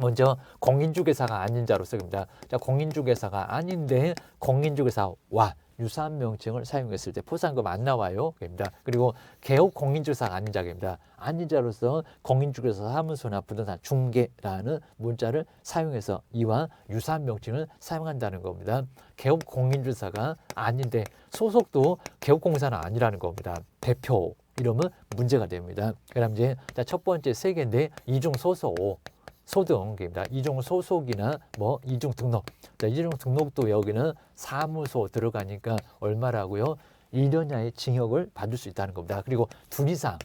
먼저 공인중개사가 아닌 자로서입니다. 자, 공인중개사가 아닌데 공인중개사와 유사한 명칭을 사용했을 때 포상금 안 나와요. 입니다. 그리고 개업 공인중개사가 아닌 자입니다. 아닌 자로서 공인중개사 사무소나 부동산 중개라는 문자를 사용해서 이와 유사한 명칭을 사용한다는 겁니다. 개업 공인중개사가 아닌데 소속도 개업공사는 아니라는 겁니다. 대표 이러면 문제가 됩니다. 그다음 이제 첫 번째 3개인데 이중 소등입니다. 이중 소속이나 뭐 이중 등록. 자, 이중 등록도 여기는 사무소 들어가니까 얼마라고요? 1년 이하의 징역을 받을 수 있다는 겁니다. 그리고 2 이상.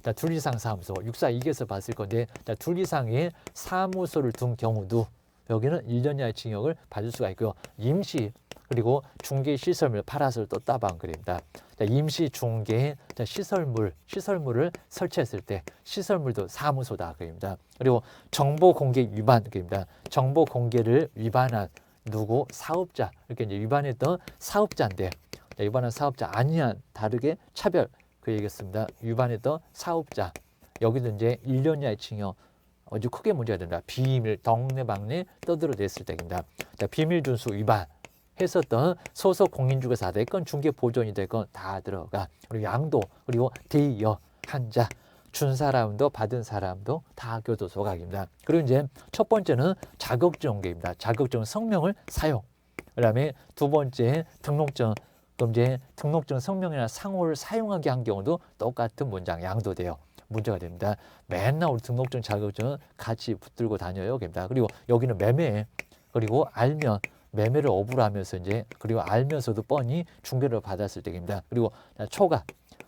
자, 2 이상 사무소 642개에서 봤을 건데, 자, 2 이상의 사무소를 둔 경우도 여기는 1년 이하의 징역을 받을 수가 있고요. 임시 그리고 중개 시설물 파라솔 또 따방 그립니다. 자, 임시 중개 시설물을 설치했을 때 시설물도 사무소다 그립니다. 그리고 정보 공개 위반 그립니다. 정보 공개를 위반한 누구 사업자 이렇게 이제 위반했던 사업자인데 위반한 사업자 아니한 다르게 차별 그 얘기했습니다. 위반했던 사업자 여기도 이제 1년 이하의 징역 아주 크게 문제가 됩니다. 비밀 덕내방내 떠들어댔을 때입니다. 자, 비밀 준수 위반 했었던 소속 공인중개사 됐건 중개 보존이 됐건 다 들어가. 그리고 양도 그리고 대여 한자 준 사람도 받은 사람도 다 교도소 가기입니다. 그리고 이제 첫 번째는 자격증계입니다. 자격증 성명을 사용. 그다음에 두 번째 등록증. 그럼 이제 등록증 성명이나 상호를 사용하게 한 경우도 똑같은 문장 양도돼요. 문제가 됩니다. 맨날 우리 등록증 자격증 같이 붙들고 다녀요. 그리고 여기는 매매 그리고 알면 매매를 업으로 하면서 이제 그리고 알면서도 뻔히 중개를 받았을 때입니다. 그리고 초과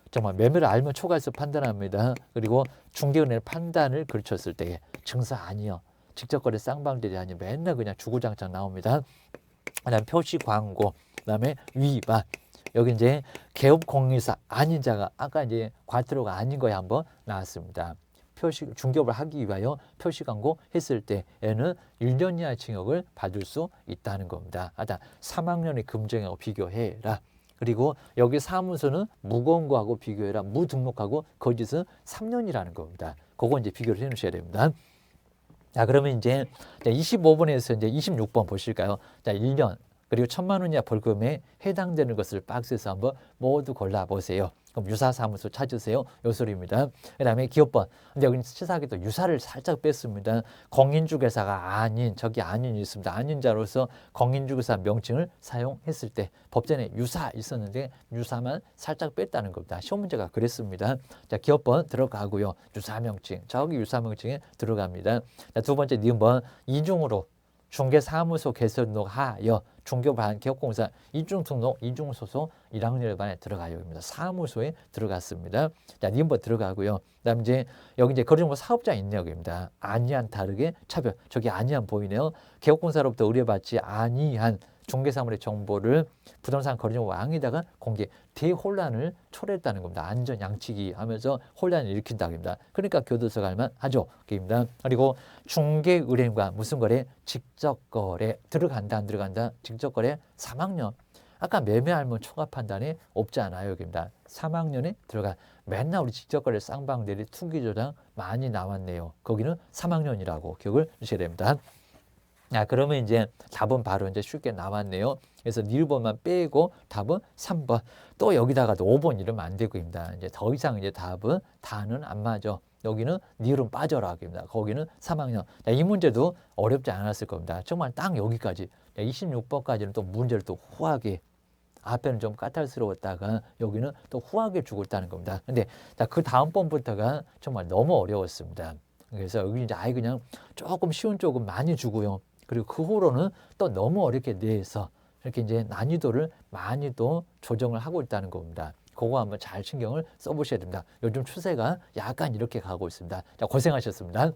정말 매매를 알면 초과해서 판단합니다. 그리고 중개은행 판단을 걸쳤을 때 증서 아니요. 직접거래 쌍방들이 아니 맨날 그냥 주구장창 나옵니다. 그다음 표시 광고, 그다음에 위반. 여기 이제 개업 공인사 아닌 자가 아까 이제 과태료가 아닌 거에 한번 나왔습니다. 표시 중개업을 하기 위하여 표시 광고 했을 때에는 1년 이하 징역을 받을 수 있다는 겁니다. 3학년의 금정하고 비교해라. 그리고 여기 사무소는 무거운 거하고 비교해라. 무등록하고 거짓은 3년이라는 겁니다. 그거 이제 비교를 해 놓으셔야 됩니다. 자, 그러면 이제 25번에서 이제 26번 보실까요? 자, 1년 그리고 1,000만 원 이하 벌금에 해당되는 것을 박스에서 한번 모두 골라보세요. 그럼 유사사무소 찾으세요. 요 소리입니다. 그 다음에 기업번. 근데 여기는 치사하게 또 유사를 살짝 뺐습니다. 공인중개사가 아닌, 저기 아닌이 있습니다. 아닌 자로서 공인중개사 명칭을 사용했을 때 법전에 유사 있었는데 유사만 살짝 뺐다는 겁니다. 시험 문제가 그랬습니다. 자, 기업번 들어가고요. 유사명칭. 저기 유사명칭에 들어갑니다. 자, 두 번째 니은번 이중으로 중개사무소 개설등록하여 중개반 기업공사 이중등록 이중소속 1학년 반에 들어가요. 사무소에 들어갔습니다. 자, 니은번 들어가고요. 그다음 이제 여기 이제 거래정보 사업자 있네요. 여기입니다. 아니한 다르게 차별. 저기 아니한 보이네요. 개업공사로부터 의뢰받지 아니한 중개사물의 정보를 부동산 거래정보 왕에다가 공개 대혼란을 초래했다는 겁니다. 안전 양치기 하면서 혼란을 일으킨다고 합니다. 그러니까 교도소 갈만 하죠. 입니다. 그리고 중개의뢰인과 무슨 거래? 직접 거래 들어간다 안 들어간다? 직접 거래 3학년. 아까 매매알면 초과 판단에 없지 않아요. 여기입니다. 3학년에 들어가. 맨날 우리 직접 거래 쌍방대리 투기조장 많이 나왔네요. 거기는 3학년이라고 기억을 주셔야 됩니다. 자, 그러면 이제 답은 바로 이제 쉽게 나왔네요. 그래서 1번만 빼고 답은 3번. 또 여기다가도 5번 이러면 안 되고입니다. 이제 더 이상 이제 답은 다는 안 맞아. 여기는 니은 빠져라 합니다. 거기는 3학년. 자, 이 문제도 어렵지 않았을 겁니다. 정말 딱 여기까지. 26번까지는 또 문제를 또 후하게 앞에는 좀 까탈스러웠다가 여기는 또 후하게 주고 있다는 겁니다. 근데 자, 그 다음 번부터가 정말 너무 어려웠습니다. 그래서 여기 이제 아예 그냥 조금 쉬운 쪽은 많이 주고요. 그리고 그 후로는 또 너무 어렵게 내서 이렇게 이제 난이도를 많이 또 조정을 하고 있다는 겁니다. 그거 한번 잘 신경을 써보셔야 됩니다. 요즘 추세가 약간 이렇게 가고 있습니다. 자, 고생하셨습니다.